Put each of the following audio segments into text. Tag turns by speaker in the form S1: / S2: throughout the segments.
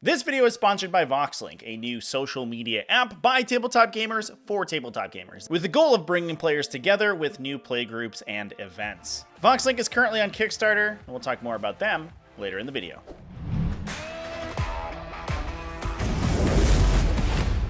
S1: This video is sponsored by Vox Link, a new social media app by tabletop gamers for tabletop gamers, with the goal of bringing players together with new playgroups and events. Vox Link is currently on Kickstarter, and we'll talk more about them later in the video.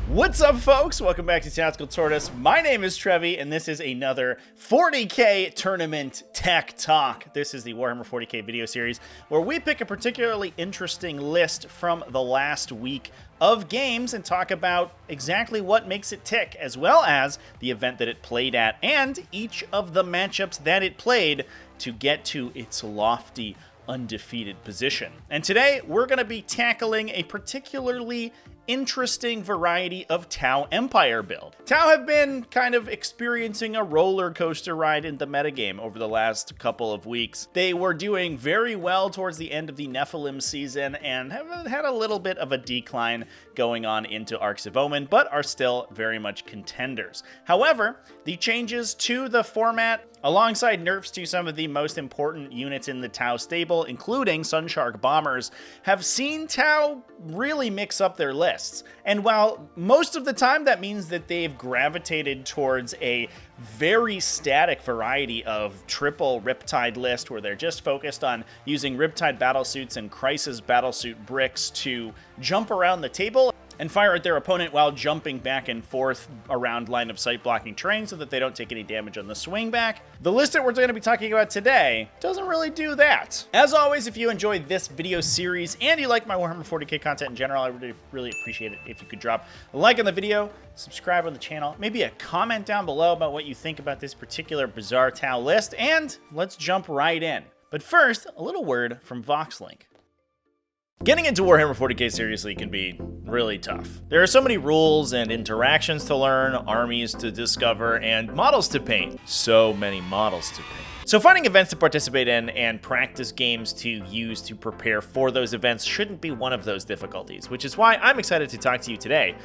S1: What's up, folks? Welcome back to TacticalTortoise. My name is Trevi, and this is another 40k tournament tech talk. This is the Warhammer 40k video series where we pick a particularly interesting list from the last week of games and talk about exactly what makes it tick, as well as the event that it played at and each of the matchups that it played to get to its lofty undefeated position. And today we're going to be tackling a particularly interesting variety of Tau Empire build. Tau have been kind of experiencing a roller coaster ride in the metagame over the last couple of weeks. They were doing very well towards the end of the Nephilim season and have had a little bit of a decline going on into Arcs of Omen, but are still very much contenders. However, the changes to the format, alongside nerfs to some of the most important units in the Tau stable, including Sunshark Bombers, have seen Tau really mix up their lists. And while most of the time that means that they've gravitated towards a very static variety of triple Riptide list where they're just focused on using Riptide battlesuits and Crisis battlesuit bricks to jump around the table and fire at their opponent while jumping back and forth around line of sight blocking terrain so that they don't take any damage on the swing back. The list that we're going to be talking about today doesn't really do that. As always, if you enjoyed this video series and you like my Warhammer 40k content in general, I would really appreciate it if you could drop a like on the video, subscribe on the channel, maybe a comment down below about what you think about this particular bizarre Tau list, and let's jump right in. But first, a little word from Vox Link. Getting into Warhammer 40k seriously can be really tough. There are so many rules and interactions to learn, armies to discover, and models to paint. So many models to paint. So finding events to participate in and practice games to use to prepare for those events shouldn't be one of those difficulties, which is why I'm excited to talk to you today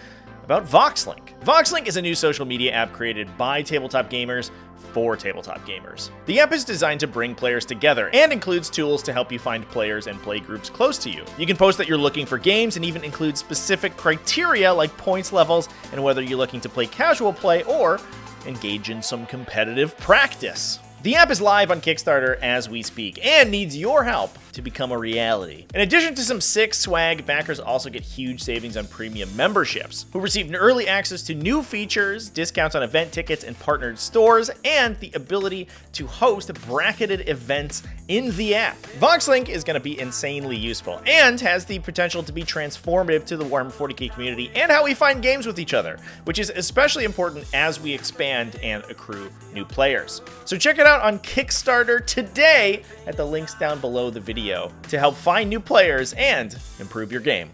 S1: about Vox Link. Vox Link is a new social media app created by tabletop gamers for tabletop gamers. The app is designed to bring players together and includes tools to help you find players and play groups close to you. You can post that you're looking for games and even include specific criteria like points levels and whether you're looking to play casual play or engage in some competitive practice. The app is live on Kickstarter as we speak and needs your help to become a reality. In addition to some sick swag, backers also get huge savings on premium memberships, who receive early access to new features, discounts on event tickets and partnered stores, and the ability to host bracketed events in the app. Vox Link is going to be insanely useful and has the potential to be transformative to the Warhammer 40k community and how we find games with each other, which is especially important as we expand and accrue new players. So check it out on Kickstarter today at the links down below the video to help find new players and improve your game.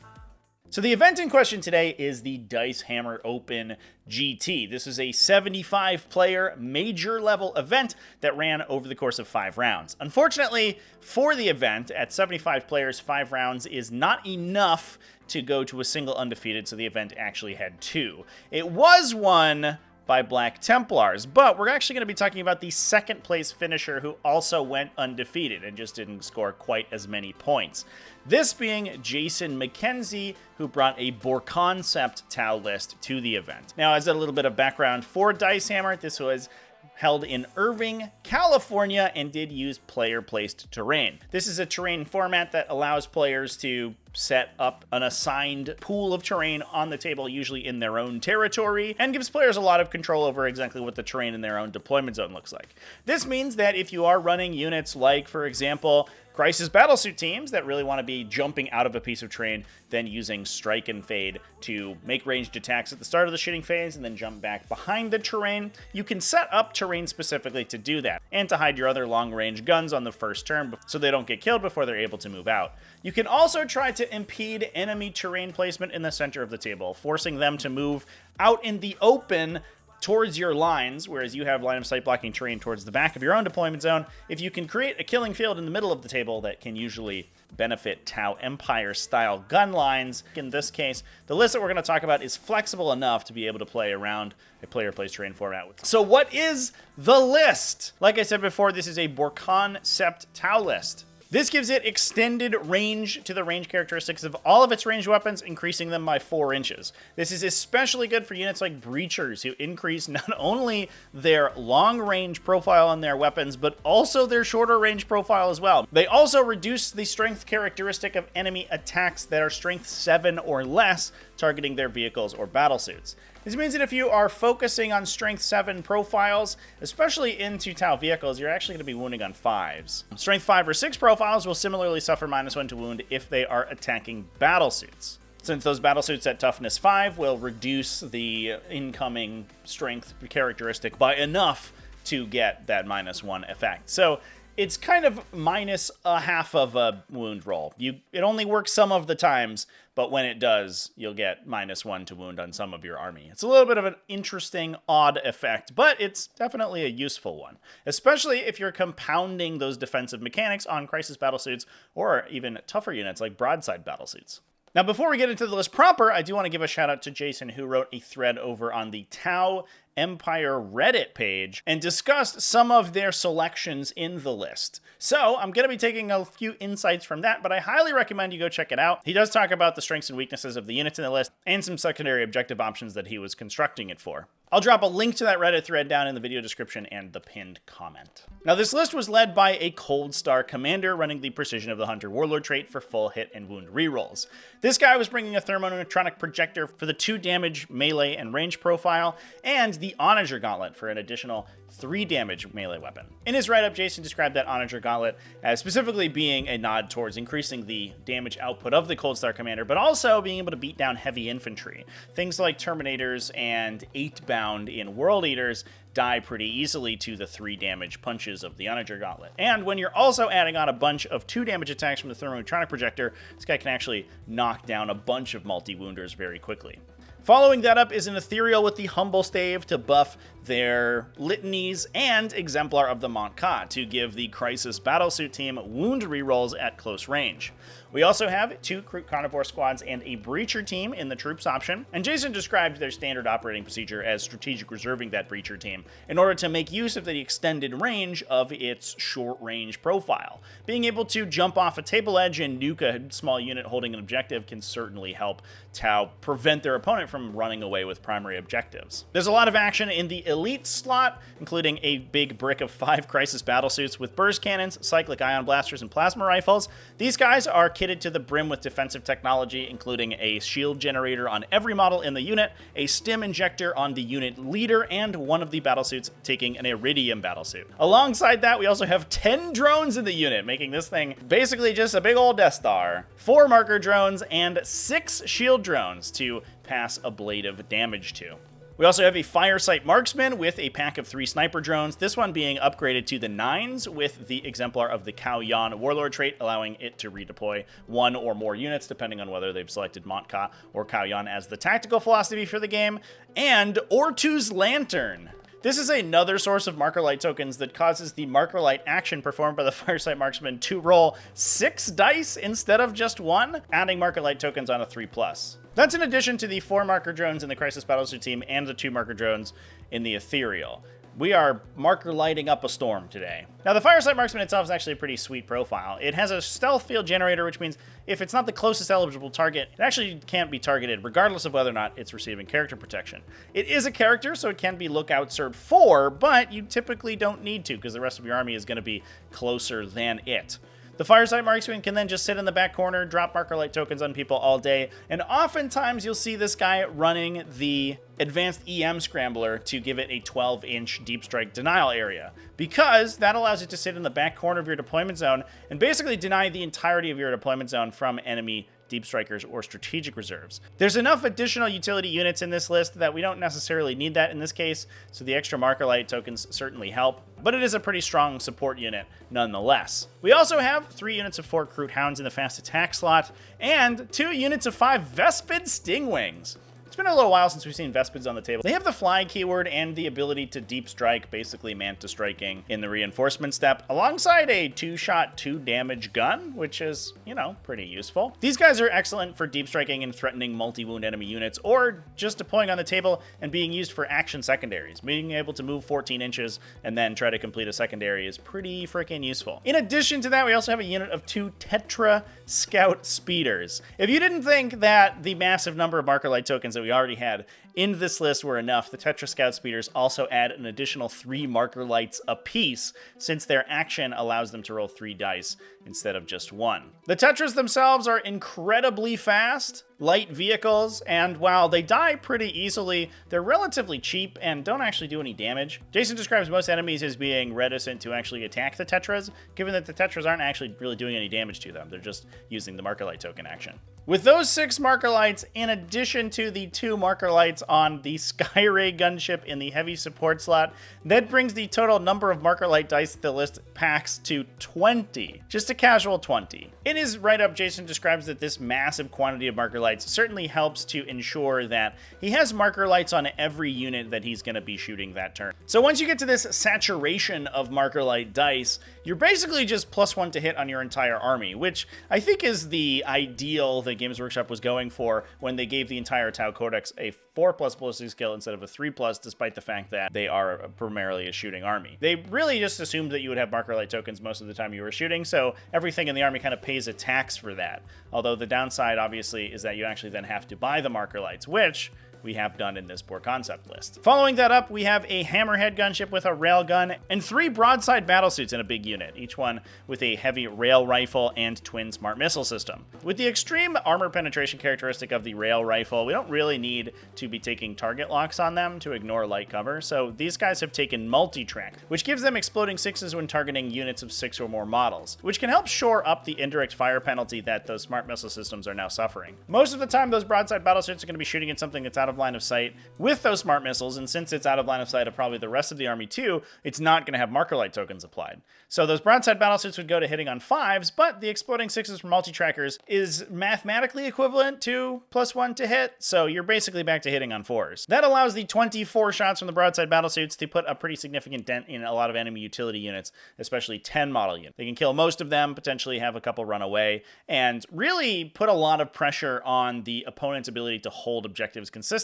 S1: So the event in question today is the Dicehammer Open GT. This is a 75-player major level event that ran over the course of 5 rounds. Unfortunately, for the event, at 75 players, 5 rounds is not enough to go to a single undefeated, so the event actually had 2. It was won by Black Templars, but we're actually going to be talking about the second place finisher who also went undefeated and just didn't score quite as many points. This being Jason McKenzie, who brought a Boar-Concept Tau list to the event. Now, as a little bit of background for Dicehammer, this was held in Irving, California, and did use player-placed terrain. This is a terrain format that allows players to set up an assigned pool of terrain on the table, usually in their own territory, and gives players a lot of control over exactly what the terrain in their own deployment zone looks like. This means that if you are running units like, for example, Crisis battlesuit teams that really want to be jumping out of a piece of terrain, then using strike and fade to make ranged attacks at the start of the shooting phase and then jump back behind the terrain, you can set up terrain specifically to do that and to hide your other long-range guns on the first turn so they don't get killed before they're able to move out. You can also try to impede enemy terrain placement in the center of the table, forcing them to move out in the open towards your lines, whereas you have line of sight blocking terrain towards the back of your own deployment zone. If you can create a killing field in the middle of the table, that can usually benefit Tau Empire style gun lines. In this case, the list that we're going to talk about is flexible enough to be able to play around a player-placed terrain format with. So what is the list? Like I said before, this is a Boar-Concept Tau list. This gives it extended range to the range characteristics of all of its ranged weapons, increasing them by 4 inches. This is especially good for units like Breachers, who increase not only their long range profile on their weapons, but also their shorter range profile as well. They also reduce the strength characteristic of enemy attacks that are strength 7 or less, targeting their vehicles or battlesuits. This means that if you are focusing on strength 7 profiles, especially into Tau vehicles, you're actually going to be wounding on 5s. Strength 5 or 6 profiles will similarly suffer -1 to wound if they are attacking battlesuits, since those battlesuits at toughness 5 will reduce the incoming strength characteristic by enough to get that -1 effect. So it's kind of minus a half of a wound roll. It only works some of the times, but when it does, you'll get -1 to wound on some of your army. It's a little bit of an interesting, odd effect, but it's definitely a useful one, especially if you're compounding those defensive mechanics on crisis battlesuits or even tougher units like broadside battlesuits. Now, before we get into the list proper, I do want to give a shout out to Jason, who wrote a thread over on the Tau Empire Reddit page and discussed some of their selections in the list. So I'm going to be taking a few insights from that, but I highly recommend you go check it out. He does talk about the strengths and weaknesses of the units in the list and some secondary objective options that he was constructing it for. I'll drop a link to that Reddit thread down in the video description and the pinned comment. Now, this list was led by a Cold Star commander running the Precision of the Hunter Warlord trait for full hit and wound rerolls. This guy was bringing a thermoneutronic projector for the 2 damage melee and range profile, and the Onager Gauntlet for an additional 3 damage melee weapon. In his write-up, Jason described that Onager Gauntlet as specifically being a nod towards increasing the damage output of the Cold Star commander, but also being able to beat down heavy infantry. Things like Terminators and 8-bound in World Eaters die pretty easily to the 3 damage punches of the Onager Gauntlet. And when you're also adding on a bunch of 2 damage attacks from the thermoneutronic projector, this guy can actually knock down a bunch of multi-wounders very quickly. Following that up is an Ethereal with the Humble Stave to buff their litanies, and Exemplar of the Mont-Ka to give the Crisis Battlesuit team wound rerolls at close range. We also have 2 Kroot Carnivore squads and a Breacher team in the troops option, and Jason described their standard operating procedure as strategic reserving that Breacher team in order to make use of the extended range of its short-range profile. Being able to jump off a table edge and nuke a small unit holding an objective can certainly help Tau prevent their opponent from running away with primary objectives. There's a lot of action in the Elite slot, including a big brick of 5 Crisis Battlesuits with burst cannons, cyclic ion blasters, and plasma rifles. These guys are kitted to the brim with defensive technology, including a shield generator on every model in the unit, a stim injector on the unit leader, and one of the battlesuits taking an Iridium battlesuit. Alongside that, we also have 10 drones in the unit, making this thing basically just a big old Death Star. 4 marker drones and 6 shield drones to pass ablative damage to. We also have a Firesight Marksman with a pack of 3 sniper drones, this one being upgraded to the 9s with the Exemplar of the Cao Yan Warlord trait, allowing it to redeploy 1 or more units, depending on whether they've selected Mont-Ka or Cao Yan as the tactical philosophy for the game, and Ortu's Lantern. This is another source of Marker Light tokens that causes the Marker Light action performed by the Firesight Marksman to roll 6 dice instead of just 1, adding Marker Light tokens on a 3+. That's in addition to the 4 marker drones in the Crisis Battlesuit team and the 2 marker drones in the Ethereal. We are marker lighting up a storm today. Now, the Firesight Marksman itself is actually a pretty sweet profile. It has a stealth field generator, which means if it's not the closest eligible target, it actually can't be targeted, regardless of whether or not it's receiving character protection. It is a character, so it can be lookout served for, but you typically don't need to, because the rest of your army is going to be closer than it. The Firesight Marksman can then just sit in the back corner, drop Marker Light tokens on people all day, and oftentimes you'll see this guy running the Advanced EM Scrambler to give it a 12-inch deep strike denial area, because that allows it to sit in the back corner of your deployment zone and basically deny the entirety of your deployment zone from enemy deep strikers or strategic reserves. There's enough additional utility units in this list that we don't necessarily need that in this case, so the extra Marker Light tokens certainly help, but it is a pretty strong support unit nonetheless. We also have 3 units of 4 Kroot Hounds in the fast attack slot, and 2 units of 5 Vespid Stingwings. It's been a little while since we've seen Vespids on the table. They have the fly keyword and the ability to deep strike, basically manta striking in the reinforcement step, alongside a 2-shot, 2-damage gun, which is, you know, pretty useful. These guys are excellent for deep striking and threatening multi-wound enemy units, or just deploying on the table and being used for action secondaries. Being able to move 14 inches and then try to complete a secondary is pretty freaking useful. In addition to that, we also have a unit of 2 Tetra Scout Speeders. If you didn't think that the massive number of marker light tokens that we already had in this list were enough, the Tetra Scout Speeders also add an additional 3 marker lights apiece, since their action allows them to roll 3 dice instead of just 1. The Tetras themselves are incredibly fast, light vehicles, and while they die pretty easily, they're relatively cheap and don't actually do any damage. Jason describes most enemies as being reticent to actually attack the Tetras, given that the Tetras aren't actually really doing any damage to them. They're just using the marker light token action. With those 6 marker lights, in addition to the 2 marker lights on the Skyray gunship in the heavy support slot, that brings the total number of marker light dice the list packs to 20. Just a casual 20. In his write-up, Jason describes that this massive quantity of marker lights certainly helps to ensure that he has marker lights on every unit that he's going to be shooting that turn. So once you get to this saturation of marker light dice, you're basically just +1 to hit on your entire army, which I think is the ideal that Games Workshop was going for when they gave the entire Tau Codex a 4+ ballistic skill instead of a 3+, despite the fact that they are primarily a shooting army. They really just assumed that you would have marker light tokens most of the time you were shooting, so everything in the army kind of pays a tax for that. Although the downside, obviously, is that you actually then have to buy the marker lights, which we have done in this poor concept list. Following that up, we have a hammerhead gunship with a railgun and 3 broadside battlesuits in a big unit, each one with a heavy rail rifle and twin smart missile system. With the extreme armor penetration characteristic of the rail rifle, we don't really need to be taking target locks on them to ignore light cover, so these guys have taken multi-track, which gives them exploding 6s when targeting units of 6 or more models, which can help shore up the indirect fire penalty that those smart missile systems are now suffering. Most of the time, those broadside battlesuits are going to be shooting at something that's out of line of sight with those smart missiles, and since it's out of line of sight of probably the rest of the army too, it's not going to have marker light tokens applied. So those broadside battlesuits would go to hitting on 5s, but the exploding 6s from multi-trackers is mathematically equivalent to +1 to hit, so you're basically back to hitting on 4s. That allows the 24 shots from the broadside battlesuits to put a pretty significant dent in a lot of enemy utility units, especially 10 model units. They can kill most of them, potentially have a couple run away, and really put a lot of pressure on the opponent's ability to hold objectives consistently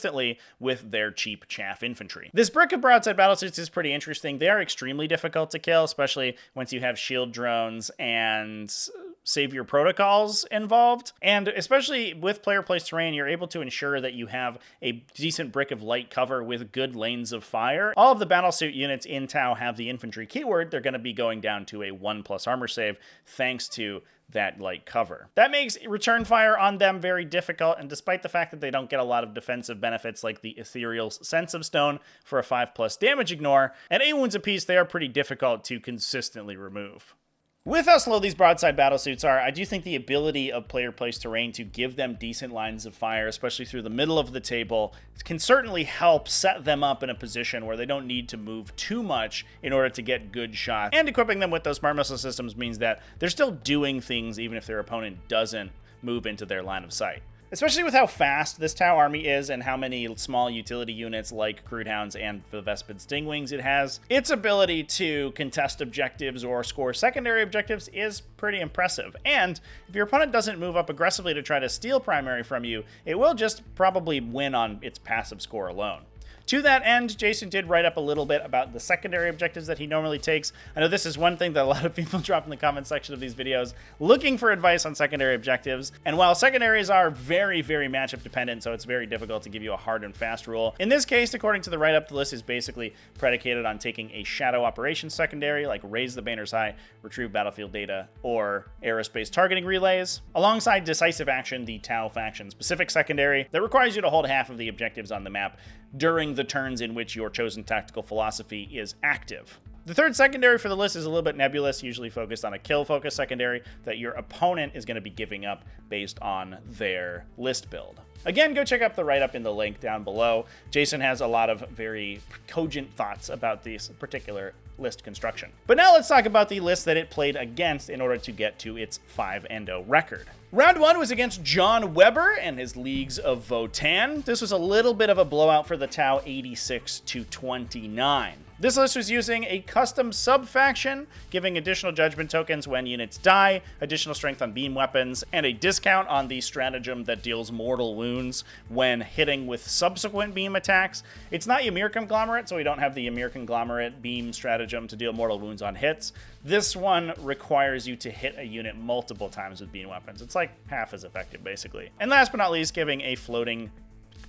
S1: with their cheap chaff infantry. This brick of broadside battlesuits is pretty interesting. They are extremely difficult to kill, especially once you have shield drones and savior protocols involved. And especially with player place terrain, you're able to ensure that you have a decent brick of light cover with good lanes of fire. All of the battlesuit units in Tau have the infantry keyword. They're going to be going down to a 1+ armor save thanks to that light cover. That makes return fire on them very difficult, and despite the fact that they don't get a lot of defensive benefits like the Ethereal Sense of Stone for a 5+ damage ignore, at 8 wounds apiece, they are pretty difficult to consistently remove. With how slow these broadside battlesuits are, I do think the ability of player place terrain to give them decent lines of fire, especially through the middle of the table, can certainly help set them up in a position where they don't need to move too much in order to get good shots. And equipping them with those smart missile systems means that they're still doing things even if their opponent doesn't move into their line of sight. Especially with how fast this Tau army is and how many small utility units like Crude Hounds and the Vespid Stingwings it has, its ability to contest objectives or score secondary objectives is pretty impressive. And if your opponent doesn't move up aggressively to try to steal primary from you, it will just probably win on its passive score alone. To that end, Jason did write up a little bit about the secondary objectives that he normally takes. I know this is one thing that a lot of people drop in the comment section of these videos, looking for advice on secondary objectives. And while secondaries are very, very matchup dependent, so it's very difficult to give you a hard and fast rule, in this case, according to the write-up, the list is basically predicated on taking a shadow operations secondary, like raise the banners high, retrieve battlefield data, or aerospace targeting relays, alongside decisive action, the Tau faction specific secondary that requires you to hold half of the objectives on the map during the turns in which your chosen tactical philosophy is active. The third secondary for the list is a little bit nebulous, usually focused on a kill-focused secondary that your opponent is going to be giving up based on their list build. Again, go check out the write-up in the link down below. Jason has a lot of very cogent thoughts about this particular list construction. But now let's talk about the list that it played against in order to get to its 5-0 record. Round 1 was against John Weber and his leagues of Votann. This was a little bit of a blowout for the Tau, 86-29. This list was using a custom sub-faction, giving additional judgment tokens when units die, additional strength on beam weapons, and a discount on the stratagem that deals mortal wounds when hitting with subsequent beam attacks. It's not Ymir Conglomerate, so we don't have the Ymir Conglomerate beam stratagem to deal mortal wounds on hits. This one requires you to hit a unit multiple times with beam weapons. It's like half as effective, basically. And last but not least, giving a floating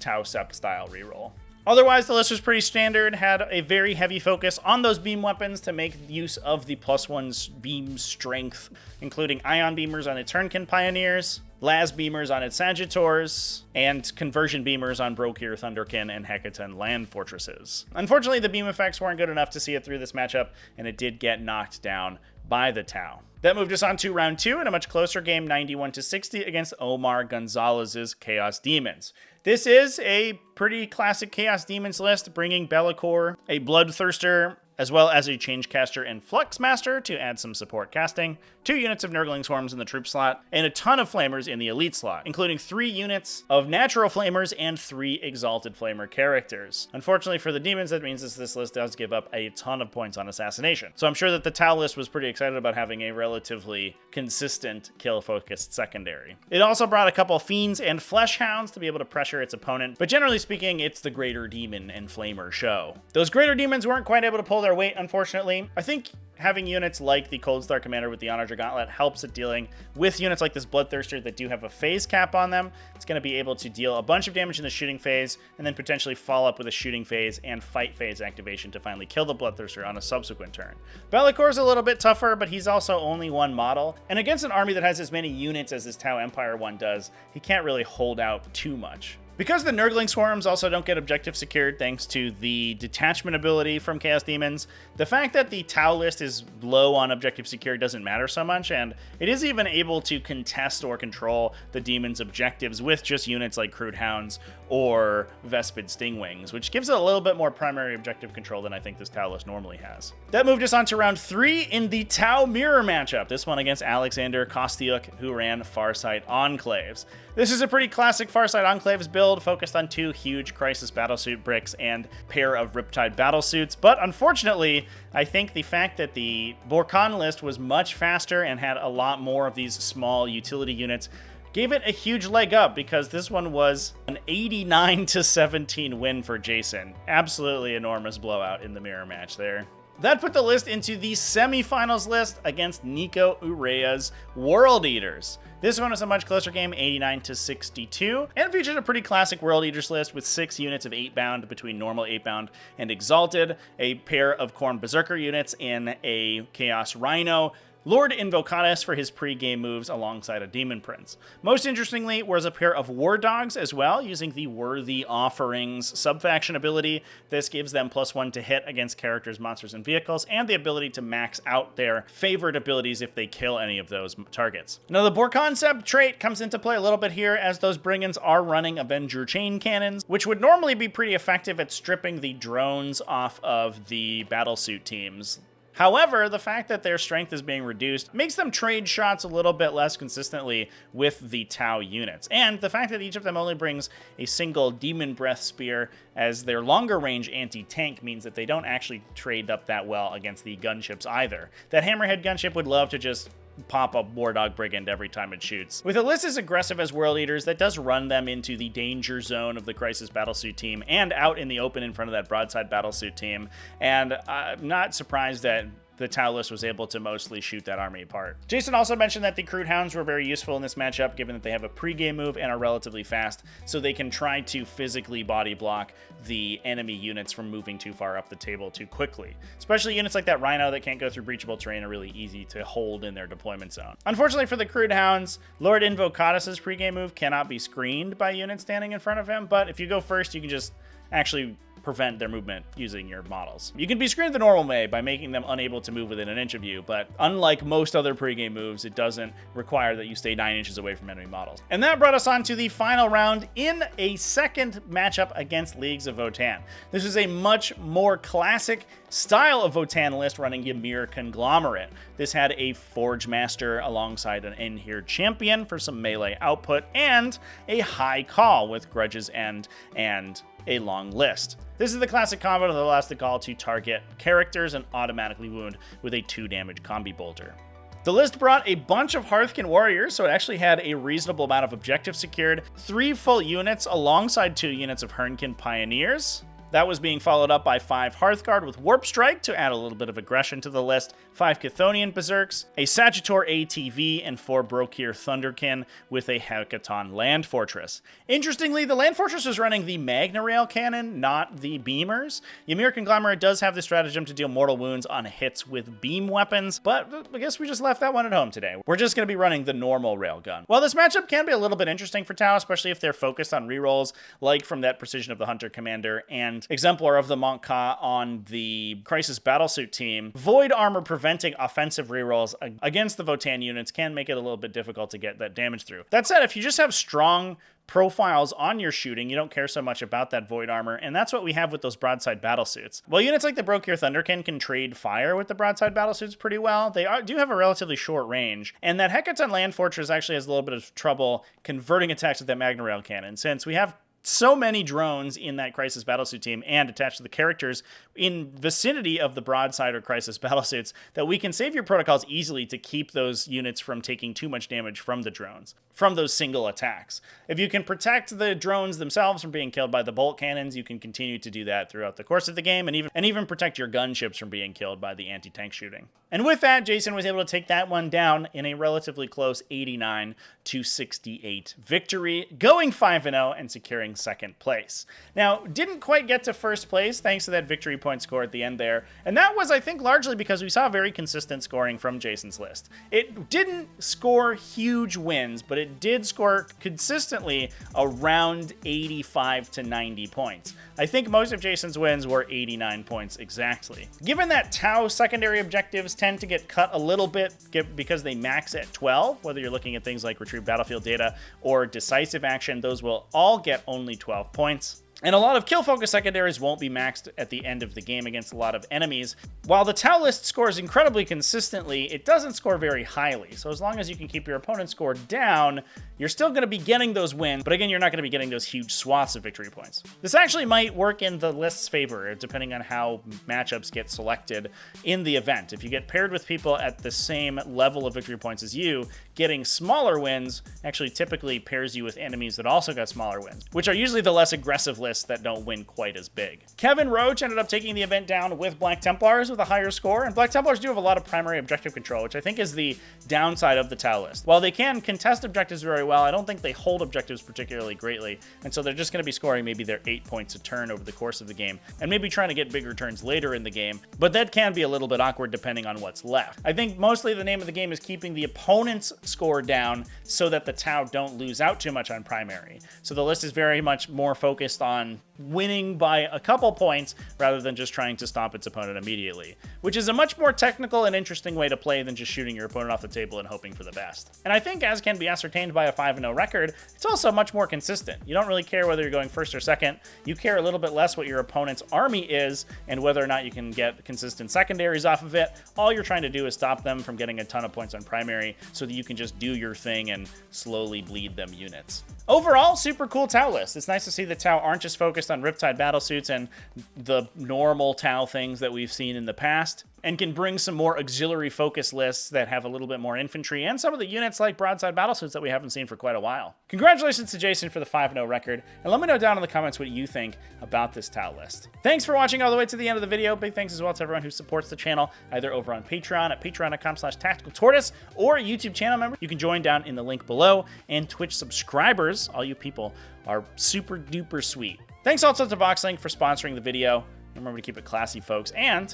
S1: Tau Sept style reroll. Otherwise, the list was pretty standard, had a very heavy focus on those beam weapons to make use of the +1's beam strength, including ion beamers on its Hernkin Pioneers, las beamers on its Sagittors, and conversion beamers on Brokir, Thunderkin, and Hecatan land fortresses. Unfortunately, the beam effects weren't good enough to see it through this matchup, and it did get knocked down by the Tau. That moved us on to round 2 in a much closer game, 91-60 against Omar Gonzalez's Chaos Demons. This is a pretty classic Chaos Demons list, bringing Bellicor, a Bloodthirster, as well as a Changecaster and Fluxmaster to add some support casting, 2 units of Nurgling Swarms in the troop slot, and a ton of Flamers in the elite slot, including 3 units of Natural Flamers and 3 Exalted Flamer characters. Unfortunately for the Demons, that means this list does give up a ton of points on Assassination. So I'm sure that the Tau list was pretty excited about having a relatively consistent kill-focused secondary. It also brought a couple Fiends and Fleshhounds to be able to pressure its opponent, but generally speaking, it's the Greater Demon and Flamer show. Those Greater Demons weren't quite able to pull their weight, unfortunately. I think having units like the Cold Star Commander with the Honor Gauntlet helps at dealing with units like this Bloodthirster that do have a phase cap on them. It's going to be able to deal a bunch of damage in the shooting phase and then potentially follow up with a shooting phase and fight phase activation to finally kill the Bloodthirster on a subsequent turn. Bellicor's a little bit tougher, but he's also only one model, and against an army that has as many units as this Tau Empire one does, he can't really hold out too much. Because the Nurgling Swarms also don't get objective secured thanks to the detachment ability from Chaos Demons, the fact that the Tau list is low on objective secured doesn't matter so much, and it is even able to contest or control the Demons' objectives with just units like Crude Hounds or Vespid Stingwings, which gives it a little bit more primary objective control than I think this Tau list normally has. That moved us on to round 3 in the Tau Mirror matchup, this one against Alexander Kostyuk, who ran Farsight Enclaves. This is a pretty classic Farsight Enclaves build, focused on 2 huge Crisis Battlesuit bricks and pair of Riptide Battlesuits, but unfortunately, I think the fact that the Votann list was much faster and had a lot more of these small utility units gave it a huge leg up, because this one was an 89-17 win for Jason. Absolutely enormous blowout in the mirror match there. That put the list into the semifinals list against Nico Urea's World Eaters. This one was a much closer game, 89-62, and featured a pretty classic World Eaters list with 6 units of 8-bound between normal 8-bound and Exalted, a pair of Khorne Berserker units in a Chaos Rhino, Lord Invocatus for his pre-game moves alongside a Demon Prince. Most interestingly was a pair of War Dogs as well, using the Worthy Offerings sub-faction ability. This gives them +1 to hit against characters, monsters, and vehicles, and the ability to max out their favorite abilities if they kill any of those targets. Now, the Boar Concept trait comes into play a little bit here, as those Brigands are running Avenger Chain Cannons, which would normally be pretty effective at stripping the drones off of the battlesuit teams. However, the fact that their strength is being reduced makes them trade shots a little bit less consistently with the Tau units. And the fact that each of them only brings a single Demon Breath Spear as their longer range anti-tank means that they don't actually trade up that well against the gunships either. That Hammerhead gunship would love to just pop a War Dog Brigand every time it shoots. With a list as aggressive as World Eaters, that does run them into the danger zone of the Crisis Battlesuit team and out in the open in front of that Broadside Battlesuit team, and I'm not surprised that the Tau list was able to mostly shoot that army apart. Jason also mentioned that the Crude Hounds were very useful in this matchup, given that they have a pre-game move and are relatively fast, so they can try to physically body block the enemy units from moving too far up the table too quickly. Especially units like that Rhino that can't go through breachable terrain are really easy to hold in their deployment zone. Unfortunately for the Crude Hounds, Lord Invocatus' pre-game move cannot be screened by units standing in front of him, but if you go first, you can just actually prevent their movement using your models. You can be screened the normal way by making them unable to move within an inch of you, but unlike most other pregame moves, it doesn't require that you stay 9 inches away from enemy models. And that brought us on to the final round in a second matchup against Leagues of Votann. This is a much more classic style of Votann list running Ymir Conglomerate. This had a Forge Master alongside an Enhere Champion for some melee output, and a High Call with Grudge's End and a long list. This is the classic combo that allows the Call to target characters and automatically wound with a 2 damage combi bolter. The list brought a bunch of Hearthkin warriors, so it actually had a reasonable amount of objectives secured, 3 full units alongside 2 units of Hearthkin pioneers. That was being followed up by 5 Hearthguard with Warp Strike to add a little bit of aggression to the list, 5 Chthonian Berserks, a Sagittor ATV, and 4 Brokir Thunderkin with a Hekaton Land Fortress. Interestingly, the Land Fortress was running the Magna Rail cannon, not the Beamers. Ymir Conglomerate does have the stratagem to deal mortal wounds on hits with beam weapons, but I guess we just left that one at home today. We're just going to be running the normal railgun. While this matchup can be a little bit interesting for Tau, especially if they're focused on rerolls, like from that Precision of the Hunter Commander and Exemplar of the Monk Ka on the Crisis Battlesuit team, Void Armor preventing offensive rerolls against the Votann units can make it a little bit difficult to get that damage through. That said, if you just have strong profiles on your shooting, you don't care so much about that Void Armor, and that's what we have with those Broadside Battlesuits. While units like the Brokir Thunderkin can trade fire with the Broadside Battlesuits pretty well, they do have a relatively short range, and that Hekaton Land Fortress actually has a little bit of trouble converting attacks with that Magna Rail cannon, since we have so many drones in that Crisis Battlesuit team and attached to the characters in vicinity of the Broadside or Crisis Battlesuits that we can save your protocols easily to keep those units from taking too much damage from the drones, from those single attacks. If you can protect the drones themselves from being killed by the bolt cannons, you can continue to do that throughout the course of the game, and even protect your gunships from being killed by the anti-tank shooting. And with that, Jason was able to take that one down in a relatively close 89-68 victory, going 5-0 and securing second place. Now, didn't quite get to first place thanks to that victory point score at the end there, and that was, I think, largely because we saw very consistent scoring from Jason's list. It didn't score huge wins, but it did score consistently around 85 to 90 points. I think most of Jason's wins were 89 points exactly. Given that Tau secondary objectives tend to get cut a little bit because they max at 12, whether you're looking at things like retrieve battlefield data or decisive action, those will all get only 12 points. And a lot of kill-focused secondaries won't be maxed at the end of the game against a lot of enemies. While the Tau list scores incredibly consistently, it doesn't score very highly. So as long as you can keep your opponent's score down, you're still going to be getting those wins, but again, you're not going to be getting those huge swaths of victory points. This actually might work in the list's favor, depending on how matchups get selected in the event. If you get paired with people at the same level of victory points as you, getting smaller wins actually typically pairs you with enemies that also got smaller wins, which are usually the less aggressive lists that don't win quite as big. Kevin Roach ended up taking the event down with Black Templars with a higher score, and Black Templars do have a lot of primary objective control, which I think is the downside of the Tau list. While they can contest objectives very well, I don't think they hold objectives particularly greatly, and so they're just going to be scoring maybe their 8 points a turn over the course of the game, and maybe trying to get bigger turns later in the game, but that can be a little bit awkward depending on what's left. I think mostly the name of the game is keeping the opponent's score down so that the Tau don't lose out too much on primary. So the list is very much more focused on winning by a couple points rather than just trying to stomp its opponent immediately, which is a much more technical and interesting way to play than just shooting your opponent off the table and hoping for the best. And I think, as can be ascertained by a 5-0 record, it's also much more consistent. You don't really care whether you're going first or second. You care a little bit less what your opponent's army is and whether or not you can get consistent secondaries off of it. All you're trying to do is stop them from getting a ton of points on primary so that you can just do your thing and slowly bleed them units. Overall, super cool Tau list. It's nice to see that Tau aren't just focused on Riptide battlesuits and the normal Tau things that we've seen in the past, and can bring some more auxiliary focus lists that have a little bit more infantry and some of the units like Broadside battlesuits that we haven't seen for quite a while. Congratulations to Jason for the 5-0 record, and let me know down in the comments what you think about this Tau list. Thanks for watching all the way to the end of the video. Big thanks as well to everyone who supports the channel, either over on Patreon at patreon.com/TacticalTortoise or a YouTube channel member. You can join down in the link below, and Twitch subscribers, all you people, are super duper sweet. Thanks also to Vox Link for sponsoring the video. Remember to keep it classy, folks, and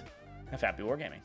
S1: have happy wargaming.